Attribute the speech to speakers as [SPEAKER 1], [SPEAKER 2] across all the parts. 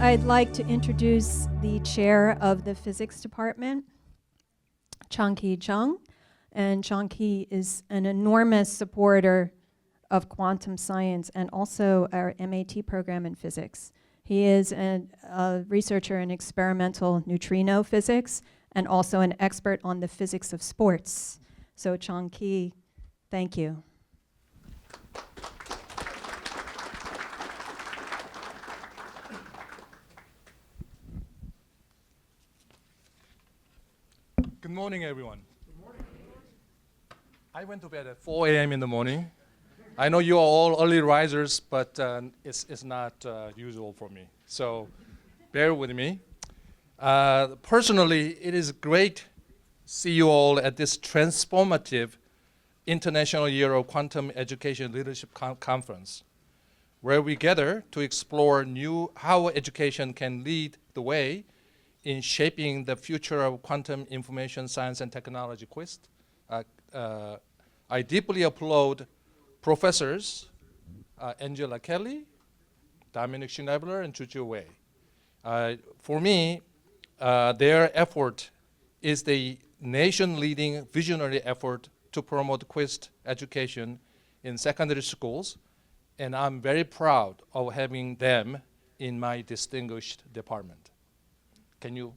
[SPEAKER 1] I'd like to introduce the chair of the physics department, Chang-Ki Chung. And Chang-Ki is an enormous supporter of quantum science and also our MAT program in physics. He is a researcher in experimental neutrino physics and also an expert on the physics of sports. So Chang-Ki, thank you.
[SPEAKER 2] Good morning, everyone. Good morning. I went to bed at 4 a.m. in the morning. I know you are all early risers, but it's not usual for me. So bear with me. Personally, it is great to see you all at this transformative International Year of Quantum Education Leadership Conference, where we gather to explore how education can lead the way in shaping the future of quantum information science and technology, QuEST. I deeply applaud professors Angela Kelly, Dominic Schnabler, and Juju Wei. For me, their effort is the nation-leading visionary effort to promote QuEST education in secondary schools, and I'm very proud of having them in my distinguished department. Can you?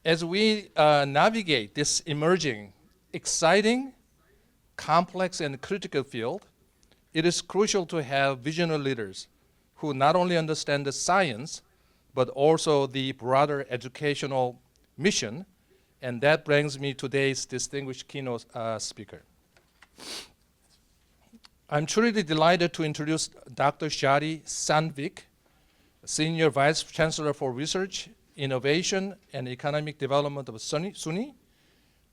[SPEAKER 2] As we navigate this emerging, exciting, complex, and critical field, it is crucial to have visionary leaders who not only understand the science, but also the broader educational mission, and that brings me to today's distinguished keynote speaker. I'm truly delighted to introduce Dr. Shadi Sandvik, Senior Vice Chancellor for Research, Innovation, and Economic Development of SUNY,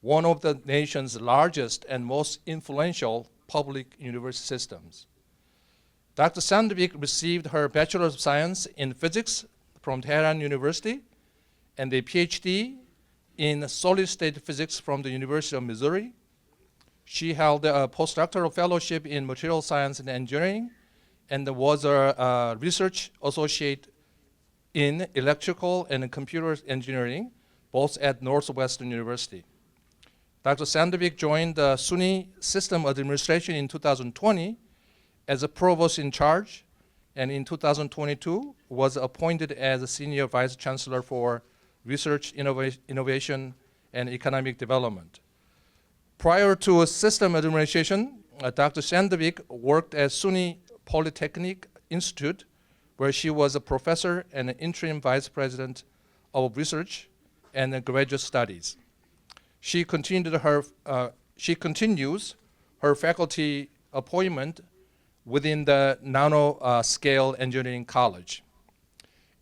[SPEAKER 2] one of the nation's largest and most influential public university systems. Dr. Sandvik received her Bachelor of Science in Physics from Tehran University and a PhD in solid-state physics from the University of Missouri. She held a postdoctoral fellowship in material science and engineering and was a research associate in electrical and computer engineering, both at Northwestern University. Dr. Sandvik joined the SUNY System Administration in 2020 as a provost in charge, and in 2022 was appointed as a Senior Vice Chancellor for Research, Innovation, and Economic Development. Prior to system administration, Dr. Sandvik worked at SUNY Polytechnic Institute, where she was a professor and an interim vice president of research and graduate studies. She continues her faculty appointment within the Nanoscale Engineering College.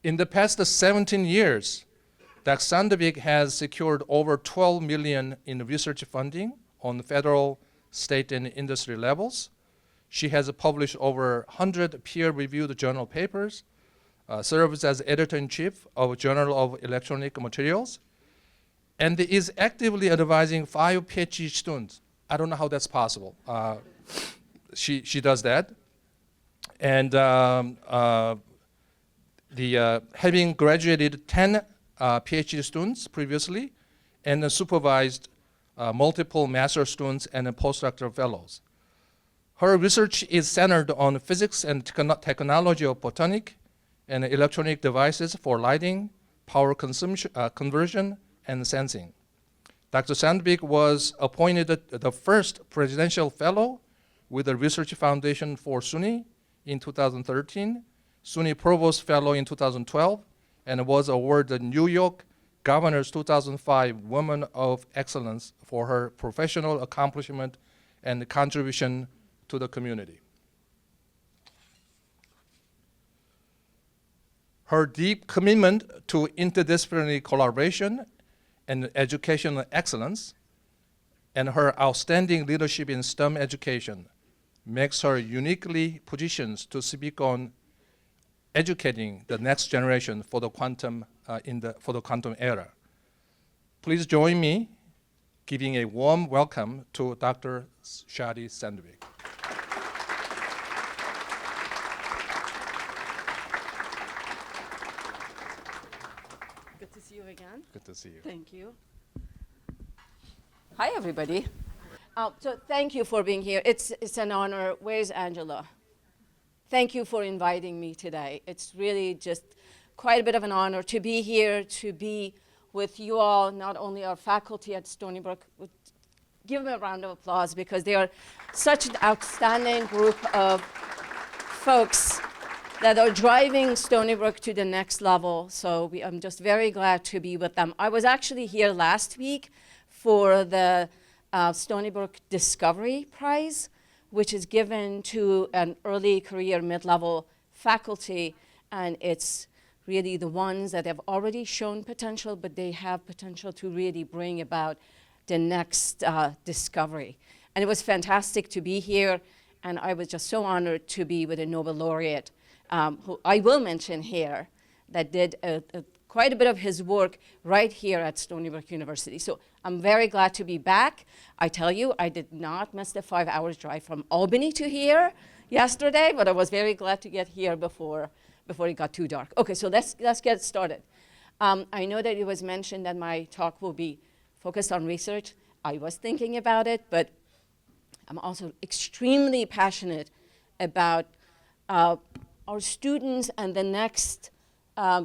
[SPEAKER 2] In the past 17 years, Dr. Sandvik has secured over $12 million in research funding on the federal, state, and industry levels. She has published over 100 peer-reviewed journal papers, serves as editor-in-chief of Journal of Electronic Materials, and is actively advising 5 PhD students. I don't know how that's possible. She does that. And having graduated 10 PhD students previously and supervised multiple master students and postdoctoral fellows. Her research is centered on physics and technology of photonic and electronic devices for lighting, power conversion, and sensing. Dr. Sandvik was appointed the first presidential fellow with the Research Foundation for SUNY in 2013, SUNY Provost Fellow in 2012, and was awarded the New York Governor's 2005 Woman of Excellence for her professional accomplishment and contribution to the community. Her deep commitment to interdisciplinary collaboration and educational excellence and her outstanding leadership in STEM education makes her uniquely positioned to speak on educating the next generation for the quantum era. Please join me giving a warm welcome to Dr. Shadi Sandvik. to see you.
[SPEAKER 3] Thank you. Hi, everybody. So thank you for being here. It's an honor. Where's Angela? Thank you for inviting me today. It's really just quite a bit of an honor to be here, to be with you all, not only our faculty at Stony Brook. Give them a round of applause because they are such an outstanding group of folks that are driving Stony Brook to the next level. So I'm just very glad to be with them. I was actually here last week for the Stony Brook Discovery Prize, which is given to an early career mid-level faculty, and it's really the ones that have already shown potential, but they have potential to really bring about the next discovery. And it was fantastic to be here, and I was just so honored to be with a Nobel laureate, who I will mention here, that did quite a bit of his work right here at Stony Brook University. So I'm very glad to be back. I tell you, I did not miss the 5 hours drive from Albany to here yesterday, but I was very glad to get here before it got too dark. Okay, so let's get started. I know that it was mentioned that my talk will be focused on research. I was thinking about it, but I'm also extremely passionate about our students and the next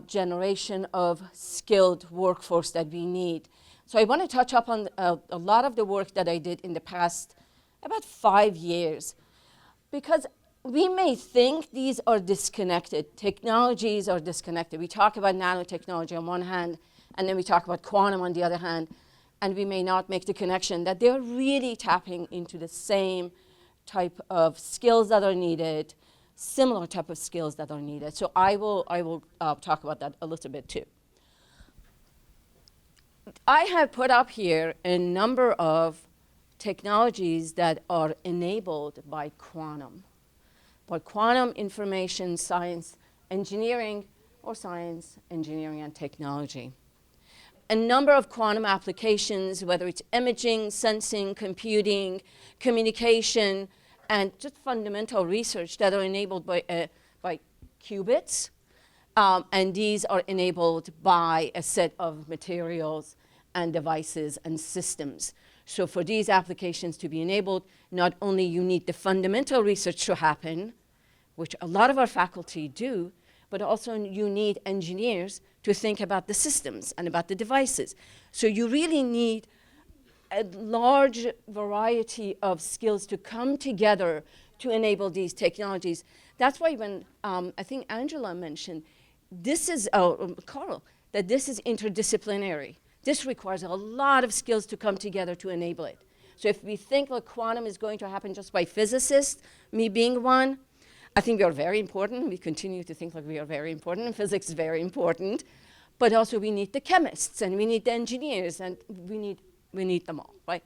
[SPEAKER 3] generation of skilled workforce that we need. So I want to touch up on a lot of the work that I did in the past about 5 years, because we may think these are disconnected. Technologies are disconnected. We talk about nanotechnology on one hand, and then we talk about quantum on the other hand, and we may not make the connection that they're really tapping into the same type of skills that are needed, similar type of skills that are needed. So I will talk about that a little bit too. I have put up here a number of technologies that are enabled by quantum information science engineering, or science, engineering, and technology. A number of quantum applications, whether it's imaging, sensing, computing, communication, and just fundamental research that are enabled by qubits. And these are enabled by a set of materials and devices and systems. So for these applications to be enabled, not only you need the fundamental research to happen, which a lot of our faculty do, but also you need engineers to think about the systems and about the devices. So you really need a large variety of skills to come together to enable these technologies. That's why when I think Angela mentioned, this is, Carl, that this is interdisciplinary. This requires a lot of skills to come together to enable it. So if we think like quantum is going to happen just by physicists, me being one, I think we are very important. We continue to think like we are very important, and physics is very important. But also we need the chemists, and we need the engineers, and we need them all, right?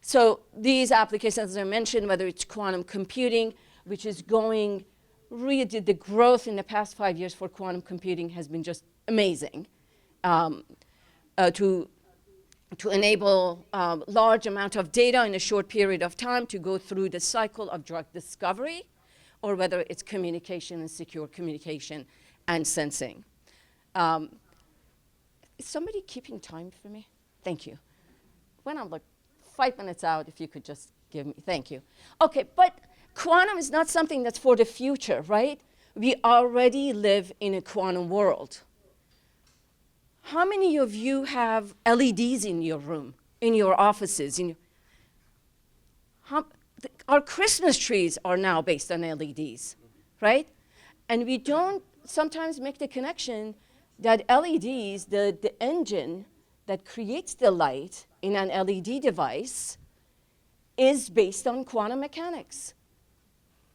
[SPEAKER 3] So these applications, as I mentioned, whether it's quantum computing, which is going really, the growth in the past 5 years for quantum computing has been just amazing. To enable large amount of data in a short period of time to go through the cycle of drug discovery, or whether it's communication and secure communication and sensing. Is somebody keeping time for me? Thank you. When I'm like 5 minutes out, if you could just give me, thank you. Okay, but quantum is not something that's for the future, right? We already live in a quantum world. How many of you have LEDs in your room, in your offices? Our Christmas trees are now based on LEDs, right? And we don't sometimes make the connection that LEDs, the engine that creates the light in an LED device, is based on quantum mechanics.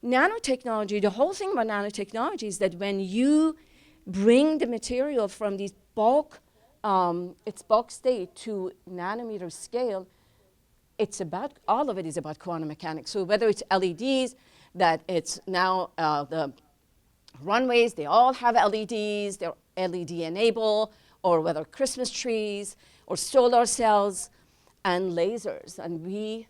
[SPEAKER 3] Nanotechnology, the whole thing about nanotechnology is that when you bring the material from these its bulk state to nanometer scale, all of it is about quantum mechanics. So whether it's LEDs, that it's now the runways, they all have LEDs, they're LED enable, or whether Christmas trees, or solar cells, and lasers. And we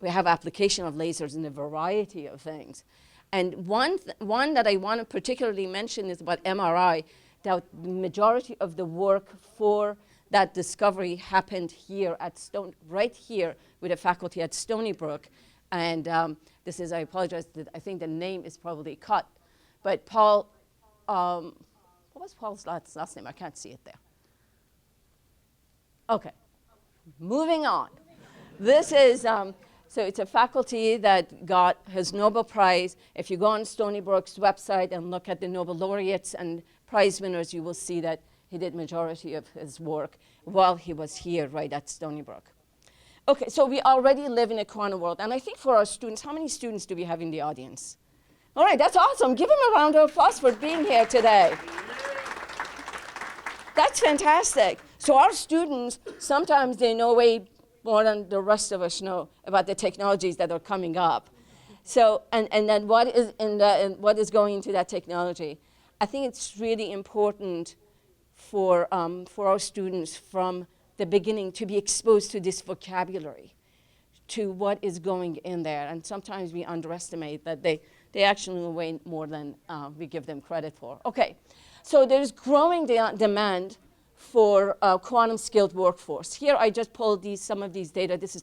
[SPEAKER 3] have application of lasers in a variety of things. And one that I want to particularly mention is about MRI, that the majority of the work for that discovery happened here at right here with the faculty at Stony Brook. And this is, I apologize, I think the name is probably cut. But Paul, what was Paul's last name? I can't see it there. Okay, moving on. This is, so it's a faculty that got his Nobel Prize. If you go on Stony Brook's website and look at the Nobel laureates and prize winners, you will see that he did majority of his work while he was here right at Stony Brook. Okay, so we already live in a quantum world. And I think for our students, how many students do we have in the audience? All right, that's awesome. Give him a round of applause for being here today. That's fantastic. So our students, sometimes they know way more than the rest of us know about the technologies that are coming up. So, and then what is going into that technology? I think it's really important for our students from the beginning to be exposed to this vocabulary, to what is going in there. And sometimes we underestimate that they actually know way more than we give them credit for. Okay, so there's growing demand for quantum skilled workforce. Here I just pulled some of these data. This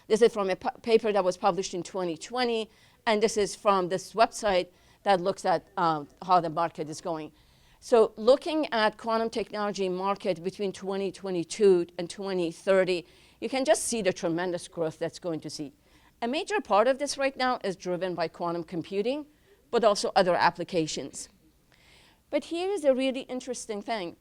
[SPEAKER 3] is from a paper that was published in 2020, and this is from this website that looks at how the market is going. So looking at quantum technology market between 2022 and 2030, you can just see the tremendous growth that's going to see. A major part of this right now is driven by quantum computing, but also other applications. But here is a really interesting thing.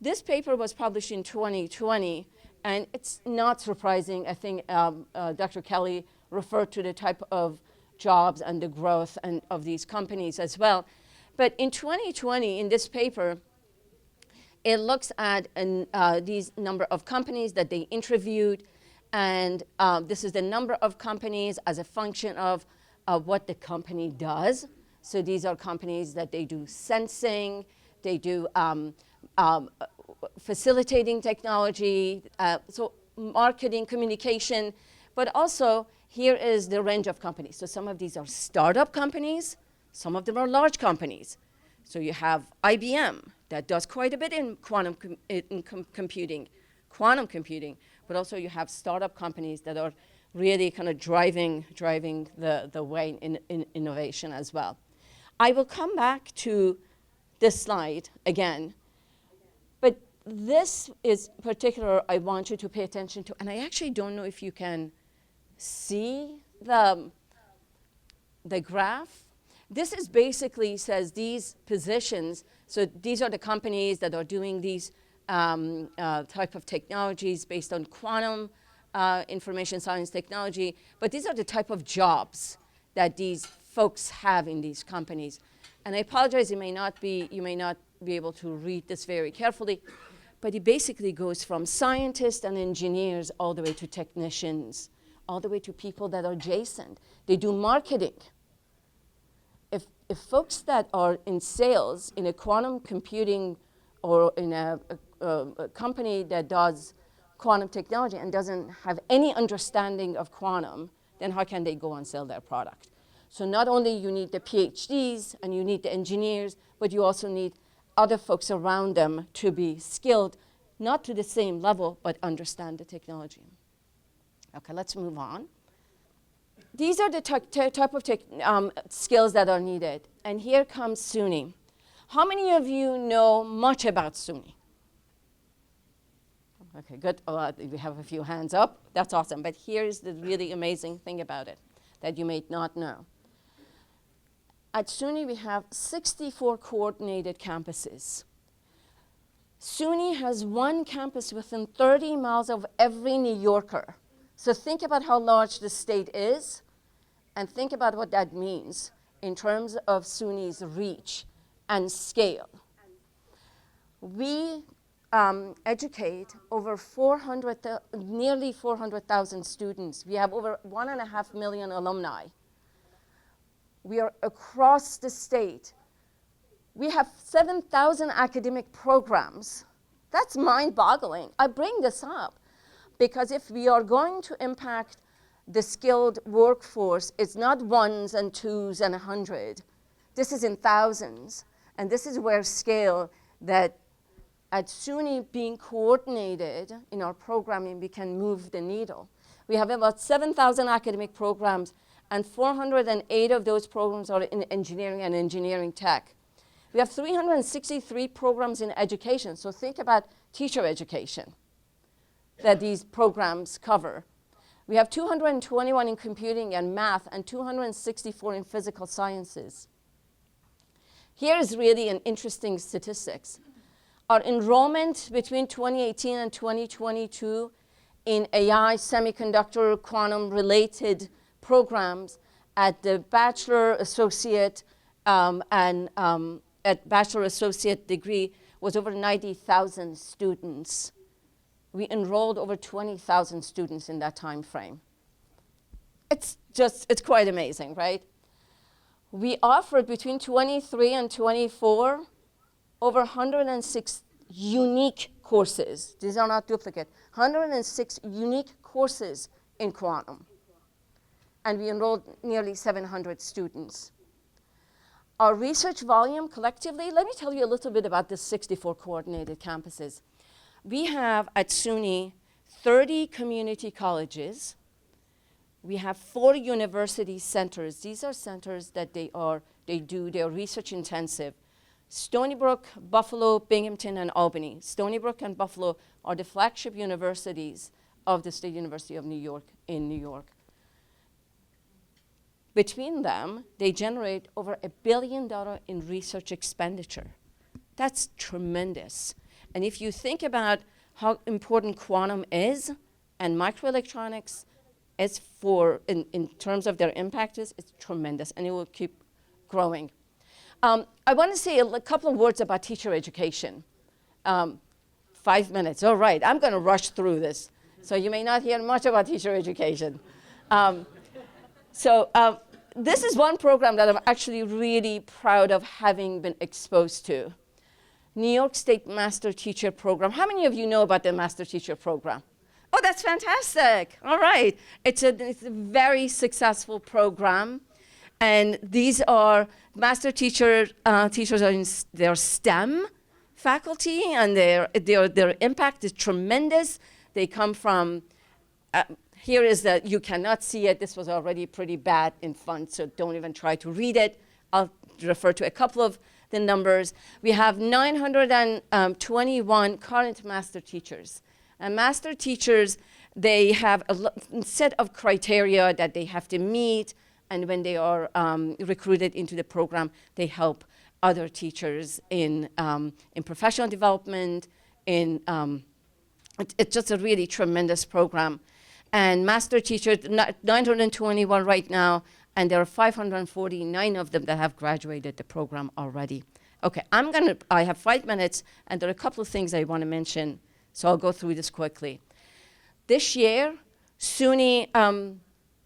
[SPEAKER 3] This paper was published in 2020, and it's not surprising. I think Dr. Kelly referred to the type of jobs and the growth of these companies as well. But in 2020, in this paper, it looks at these number of companies that they interviewed, and this is the number of companies as a function of what the company does. So these are companies that they do sensing, they do facilitating technology, so marketing, communication, but also here is the range of companies. So some of these are startup companies, some of them are large companies. So you have IBM that does quite a bit in quantum computing, but also you have startup companies that are really kind of driving the way in innovation as well. I will come back to this slide again, but this is particular I want you to pay attention to, and I actually don't know if you can see the graph. This is basically says these positions, so these are the companies that are doing these type of technologies based on quantum information science technology, but these are the type of jobs that these folks have in these companies. And I apologize, you may not be able to read this very carefully, but it basically goes from scientists and engineers all the way to technicians, all the way to people that are adjacent. They do marketing. If folks that are in sales in a quantum computing or in a company that does quantum technology and doesn't have any understanding of quantum, then how can they go and sell their product? So not only you need the PhDs and you need the engineers, but you also need other folks around them to be skilled, not to the same level, but understand the technology. Okay, let's move on. These are the type of skills that are needed. And here comes SUNY. How many of you know much about SUNY? Okay, good. We have a few hands up. That's awesome. But here's the really amazing thing about it that you may not know. At SUNY, we have 64 coordinated campuses. SUNY has one campus within 30 miles of every New Yorker. So think about how large the state is, and think about what that means in terms of SUNY's reach and scale. We educate over nearly 400,000 students. We have over 1.5 million alumni. We are across the state. We have 7,000 academic programs. That's mind-boggling. I bring this up because if we are going to impact the skilled workforce, it's not ones and twos and 100. This is in thousands. And this is where scale that at SUNY being coordinated in our programming, we can move the needle. We have about 7,000 academic programs, and 408 of those programs are in engineering and engineering tech. We have 363 programs in education, so think about teacher education that these programs cover. We have 221 in computing and math, and 264 in physical sciences. Here is really an interesting statistics. Our enrollment between 2018 and 2022 in AI, semiconductor, quantum-related programs at the bachelor, associate, at bachelor associate degree was over 90,000 students. We enrolled over 20,000 students in that time frame. It's quite amazing, right? We offered between 23 and 24 over 106 unique courses. These are not duplicate. 106 unique courses in quantum. And we enrolled nearly 700 students. Our research volume collectively, let me tell you a little bit about the 64 coordinated campuses. We have at SUNY 30 community colleges. We have 4 university centers. These are centers that they are research intensive. Stony Brook, Buffalo, Binghamton, and Albany. Stony Brook and Buffalo are the flagship universities of the State University of New York in New York. Between them, they generate over $1 billion in research expenditure. That's tremendous. And if you think about how important quantum is and microelectronics is in terms of their impact it's tremendous, and it will keep growing. I want to say a couple of words about teacher education. 5 minutes, all right, I'm going to rush through this. So you may not hear much about teacher education. This is one program that I'm actually really proud of having been exposed to. New York State Master Teacher Program. How many of you know about the Master Teacher Program? Oh, that's fantastic. All right. It's a very successful program. And these are master teachers are in their STEM faculty, and their impact is tremendous. They come from, here is that you cannot see it. This was already pretty bad in font, so don't even try to read it. I'll refer to a couple of the numbers. We have 921 current master teachers. And master teachers, they have a set of criteria that they have to meet, and when they are recruited into the program, they help other teachers in professional development. It's just a really tremendous program. And master teachers, 921 right now, and there are 549 of them that have graduated the program already. Okay, I have 5 minutes, and there are a couple of things I want to mention, so I'll go through this quickly. This year, SUNY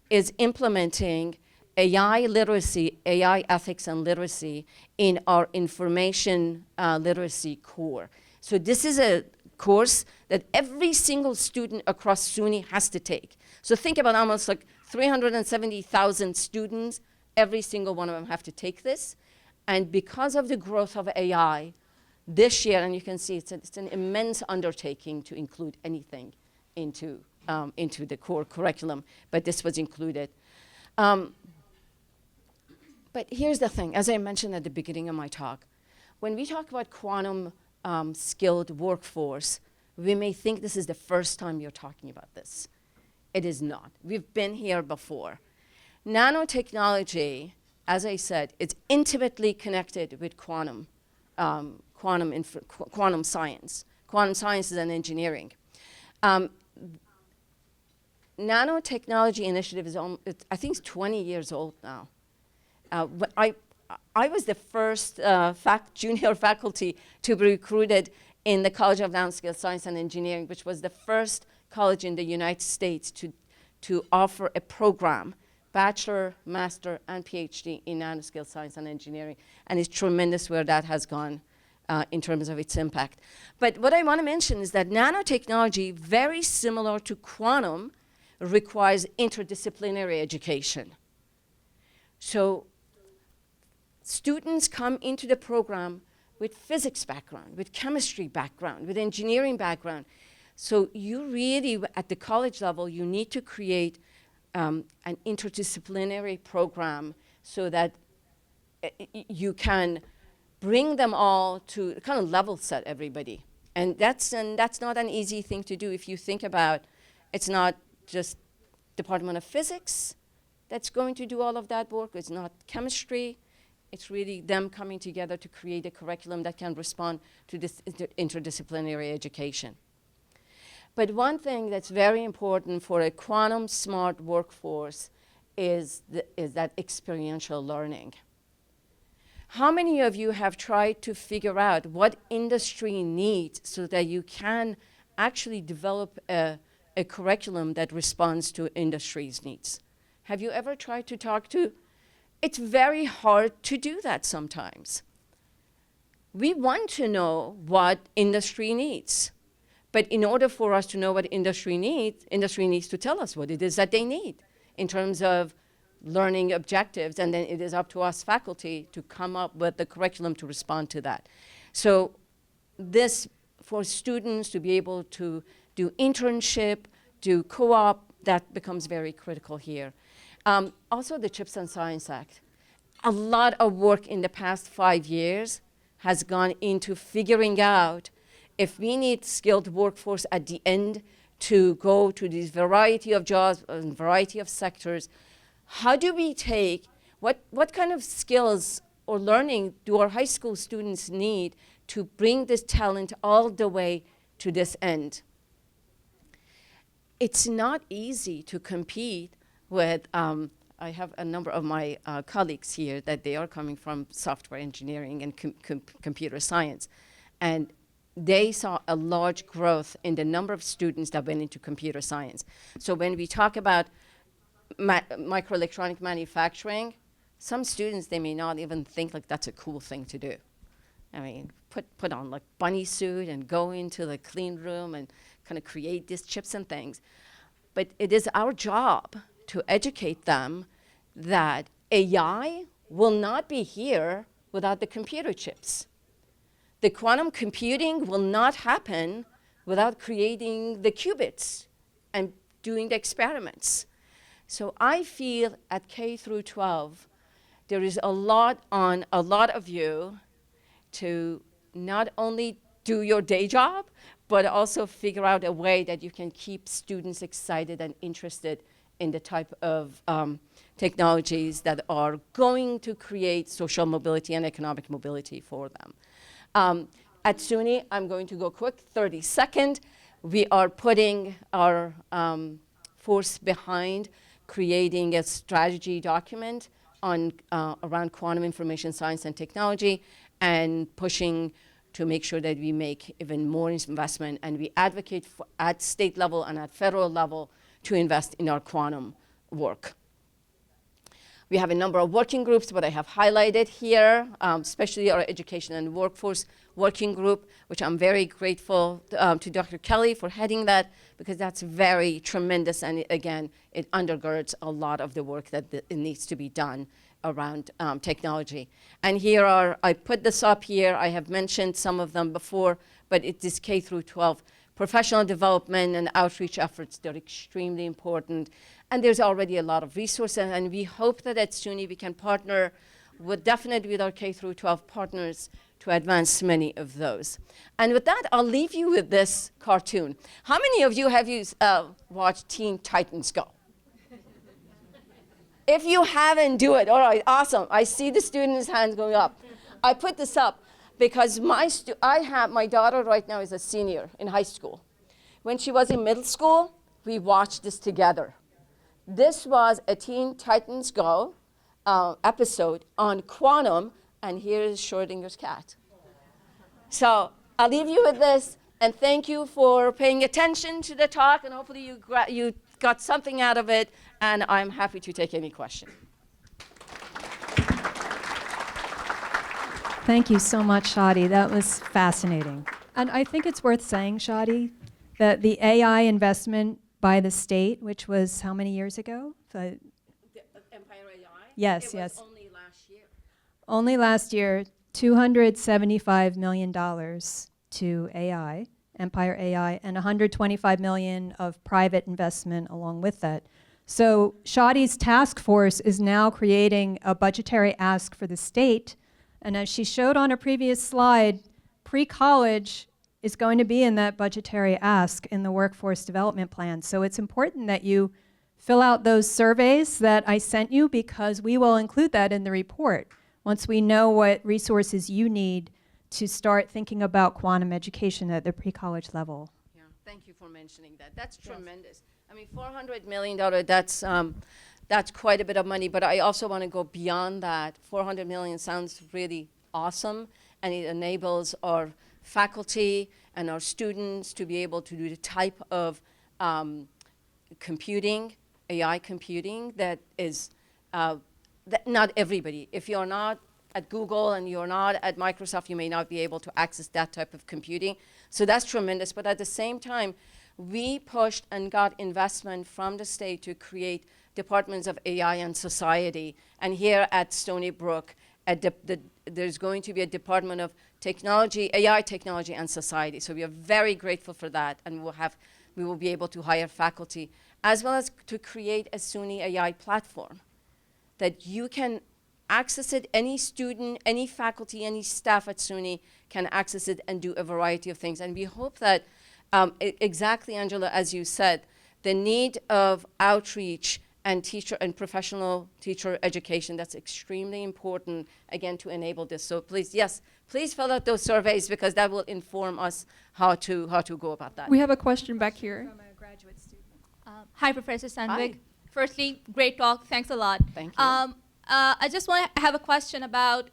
[SPEAKER 3] is implementing AI literacy, AI ethics and literacy in our information literacy core. So this is a course that every single student across SUNY has to take. So think about almost like 370,000 students, every single one of them have to take this. And because of the growth of AI, this year, and you can see it's an immense undertaking to include anything into the core curriculum, but this was included. But here's the thing, as I mentioned at the beginning of my talk, when we talk about quantum skilled workforce, we may think this is the first time you're talking about this. It is not. We've been here before. Nanotechnology, as I said, it's intimately connected with quantum science. Quantum sciences and engineering. Nanotechnology initiative is, I think it's 20 years old now. I was the first junior faculty to be recruited in the College of Nanoscale Science and Engineering, which was the first college in the United States to offer a program, bachelor, master, and PhD in nanoscale science and engineering. And it's tremendous where that has gone in terms of its impact. But what I want to mention is that nanotechnology, very similar to quantum, requires interdisciplinary education. So students come into the program with physics background, with chemistry background, with engineering background. So you really, at the college level, you need to create an interdisciplinary program so that you can bring them all to kind of level set everybody. And that's not an easy thing to do if you think about it's not just Department of Physics that's going to do all of that work. It's not chemistry. It's really them coming together to create a curriculum that can respond to this interdisciplinary education. But one thing that's very important for a quantum smart workforce is that experiential learning. How many of you have tried to figure out what industry needs so that you can actually develop a curriculum that responds to industry's needs? Have you ever tried to talk to? It's very hard to do that sometimes. We want to know what industry needs. But in order for us to know what industry needs to tell us what it is that they need in terms of learning objectives, and then it is up to us faculty to come up with the curriculum to respond to that. So this, for students to be able to do internship, do co-op, that becomes very critical here. Also the CHIPS and Science Act. A lot of work in the past 5 years has gone into figuring out if we need skilled workforce at the end to go to this variety of jobs and variety of sectors, how do we take, what kind of skills or learning do our high school students need to bring this talent all the way to this end? It's not easy to compete with, I have a number of my colleagues here that they are coming from software engineering and computer science. And they saw a large growth in the number of students that went into computer science. So when we talk about microelectronic manufacturing, some students, they may not even think like that's a cool thing to do. I mean, put on like bunny suit and go into the clean room and kind of create these chips and things. But it is our job to educate them that AI will not be here without the computer chips. The quantum computing will not happen without creating the qubits and doing the experiments. So I feel at K through 12, there is a lot on a lot of you to not only do your day job, but also figure out a way that you can keep students excited and interested in the type of technologies that are going to create social mobility and economic mobility for them. At SUNY, I'm going to go quick, 30 seconds. We are putting our force behind creating a strategy document on around quantum information science and technology, and pushing to make sure that we make even more investment, and we advocate for, at state level and at federal level, to invest in our quantum work. We have a number of working groups, what I have highlighted here, especially our education and workforce working group, which I'm very grateful to Dr. Kelly for heading that, because that's very tremendous, and again, it undergirds a lot of the work that it needs to be done around technology. And here are, I put this up here, I have mentioned some of them before, but it is K through 12. Professional development and outreach efforts, they're extremely important. And there's already a lot of resources, and we hope that at SUNY we can partner definitely with our K through 12 partners to advance many of those. And with that, I'll leave you with this cartoon. How many of you have watched Teen Titans Go? If you haven't, do it. All right, awesome. I see the students' hands going up. I put this up because my daughter right now is a senior in high school. When she was in middle school, we watched this together. This was a Teen Titans Go episode on quantum, and here is Schrodinger's cat. So I'll leave you with this, and thank you for paying attention to the talk, and hopefully you got something out of it, and I'm happy to take any question.
[SPEAKER 1] Thank you so much, Shadi. That was fascinating. And I think it's worth saying, Shadi, that the AI investment by the state, which was how many years ago?
[SPEAKER 3] Empire AI?
[SPEAKER 1] Yes,
[SPEAKER 3] it
[SPEAKER 1] yes.
[SPEAKER 3] was only last year.
[SPEAKER 1] Only last year, $275 million to AI, Empire AI, and $125 million of private investment along with that. So Shadi's task force is now creating a budgetary ask for the state, and as she showed on a previous slide, pre-college is going to be in that budgetary ask in the workforce development plan. So it's important that you fill out those surveys that I sent you, because we will include that in the report once we know what resources you need to start thinking about quantum education at the pre-college level.
[SPEAKER 3] Yeah, thank you for mentioning that. That's tremendous. I mean, $400 million, that's quite a bit of money, but I also want to go beyond that. $400 million sounds really awesome, and it enables our faculty and our students to be able to do the type of computing, AI computing, that is that not everybody. If you're not at Google and you're not at Microsoft, you may not be able to access that type of computing. So that's tremendous. But at the same time, we pushed and got investment from the state to create departments of AI and society. And here at Stony Brook, there's going to be a department of technology, AI technology and society. So we are very grateful for that, and we will be able to hire faculty, as well as to create a SUNY AI platform that you can access it. Any student, any faculty, any staff at SUNY can access it and do a variety of things. And we hope that, exactly, Angela, as you said, the need of outreach and teacher and professional teacher education, that's extremely important, again, to enable this. So please, yes, please fill out those surveys, because that will inform us how to go about that.
[SPEAKER 4] We have a question back here.
[SPEAKER 1] From a graduate student.
[SPEAKER 5] Hi, Professor Sandvik.
[SPEAKER 3] Hi.
[SPEAKER 5] Firstly, great talk. Thanks a lot.
[SPEAKER 3] Thank you.
[SPEAKER 5] I just want to have a question about,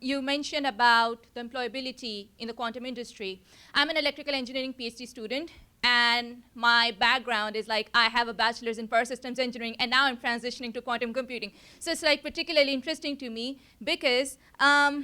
[SPEAKER 5] you mentioned about the employability in the quantum industry. I'm an electrical engineering PhD student, and my background is like, I have a bachelor's in power systems engineering, and now I'm transitioning to quantum computing. So it's like particularly interesting to me, because I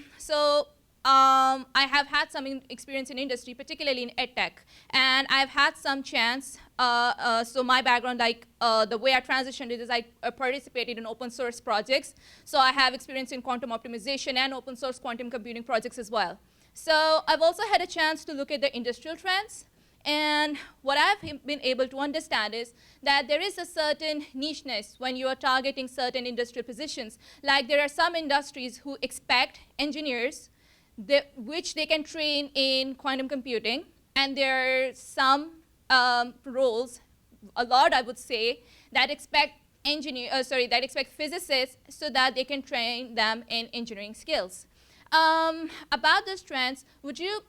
[SPEAKER 5] have had some experience in industry, particularly in edtech, and I've had some chance. So my background, like the way I transitioned is I participated in open source projects. So I have experience in quantum optimization and open source quantum computing projects as well. So I've also had a chance to look at the industrial trends. And what I've been able to understand is that there is a certain nicheness when you are targeting certain industrial positions. Like there are some industries who expect engineers which they can train in quantum computing, and there are some roles, a lot I would say, that expect physicists so that they can train them in engineering skills. About those trends, would you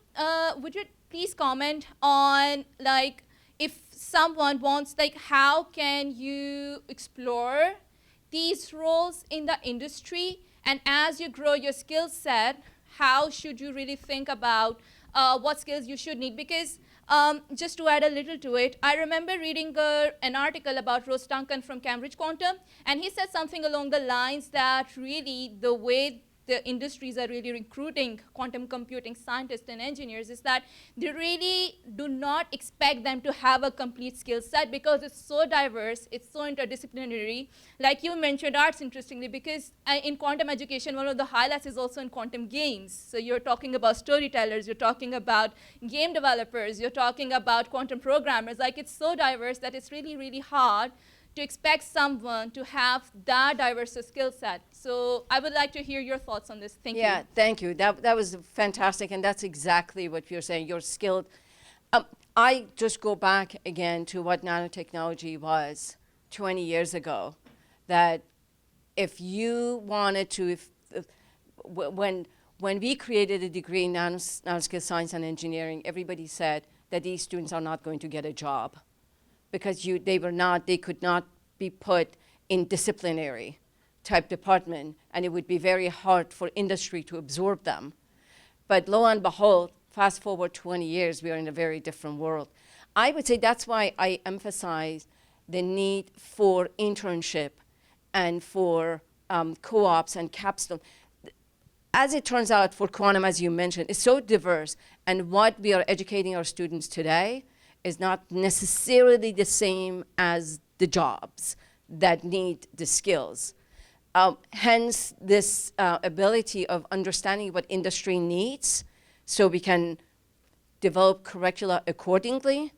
[SPEAKER 5] please comment on, like, if someone wants, like, how can you explore these roles in the industry, and as you grow your skill set, how should you really think about what skills you should need? Because just to add a little to it, I remember reading an article about Ross Duncan from Cambridge Quantum, and he said something along the lines that really the way the industries are really recruiting quantum computing scientists and engineers is that they really do not expect them to have a complete skill set, because it's so diverse, it's so interdisciplinary. Like you mentioned arts, interestingly, because in quantum education, one of the highlights is also in quantum games. So you're talking about storytellers, you're talking about game developers, you're talking about quantum programmers. Like, it's so diverse that it's really, really hard to expect someone to have that diverse skill set. So I would like to hear your thoughts on this. Thank you.
[SPEAKER 3] Yeah, thank you. That was fantastic, and that's exactly what you're saying. You're skilled. I just go back again to what nanotechnology was 20 years ago, that if you wanted to, when we created a degree in nanoscale science and engineering, everybody said that these students are not going to get a job, because they could not be put in disciplinary type department, and it would be very hard for industry to absorb them. But lo and behold, fast forward 20 years, we are in a very different world. I would say that's why I emphasize the need for internship and for co-ops and capstone. As it turns out, for quantum, as you mentioned, it's so diverse, and what we are educating our students today is not necessarily the same as the jobs that need the skills. Hence this ability of understanding what industry needs so we can develop curricula accordingly,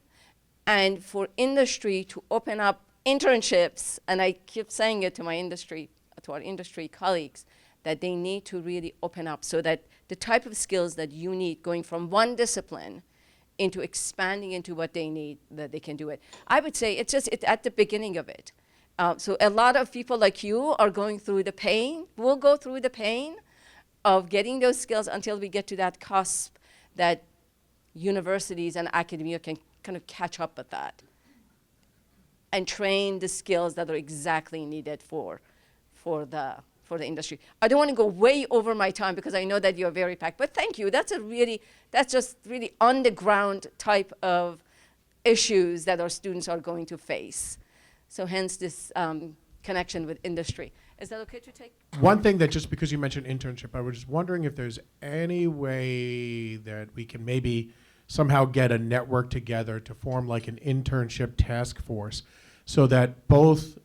[SPEAKER 3] and for industry to open up internships, and I keep saying it to our industry colleagues, that they need to really open up so that the type of skills that you need going from one discipline into expanding into what they need, that they can do it. I would say it's at the beginning of it. So a lot of people like you are going through the pain, we'll go through the pain of getting those skills until we get to that cusp that universities and academia can kind of catch up with that and train the skills that are exactly needed for the industry. I don't want to go way over my time because I know that you're very packed, but thank you. That's just really on the ground type of issues that our students are going to face. So hence this connection with industry. Is that okay to take?
[SPEAKER 4] One thing that, just because you mentioned internship, I was just wondering if there's any way that we can maybe somehow get a network together to form like an internship task force so that both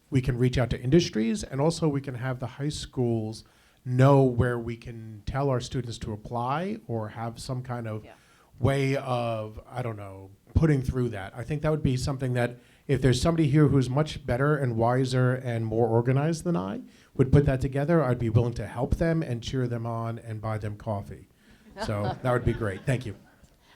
[SPEAKER 4] we can reach out to industries and also we can have the high schools know where we can tell our students to apply or have some kind of way of, I don't know, putting through that. I think that would be something that if there's somebody here who's much better and wiser and more organized than I would put that together, I'd be willing to help them and cheer them on and buy them coffee. So that would be great. Thank you.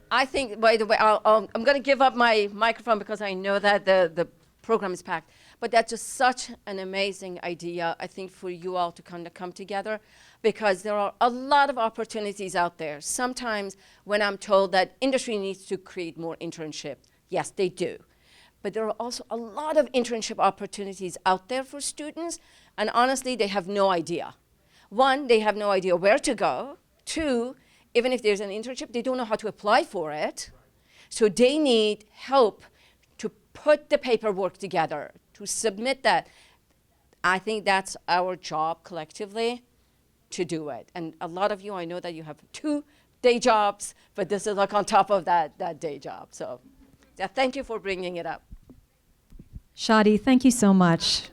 [SPEAKER 3] I think, by the way, I'm going to give up my microphone because I know that the program is packed. But that's just such an amazing idea, I think, for you all to kind of come together, because there are a lot of opportunities out there. Sometimes when I'm told that industry needs to create more internship, yes, they do. But there are also a lot of internship opportunities out there for students, and honestly, they have no idea. One, they have no idea where to go. Two, even if there's an internship, they don't know how to apply for it. So they need help to put the paperwork together, to submit that. I think that's our job collectively to do it. And a lot of you, I know that you have 2 day jobs, but this is like on top of that day job. So thank you for bringing it up.
[SPEAKER 1] Shadi, thank you so much.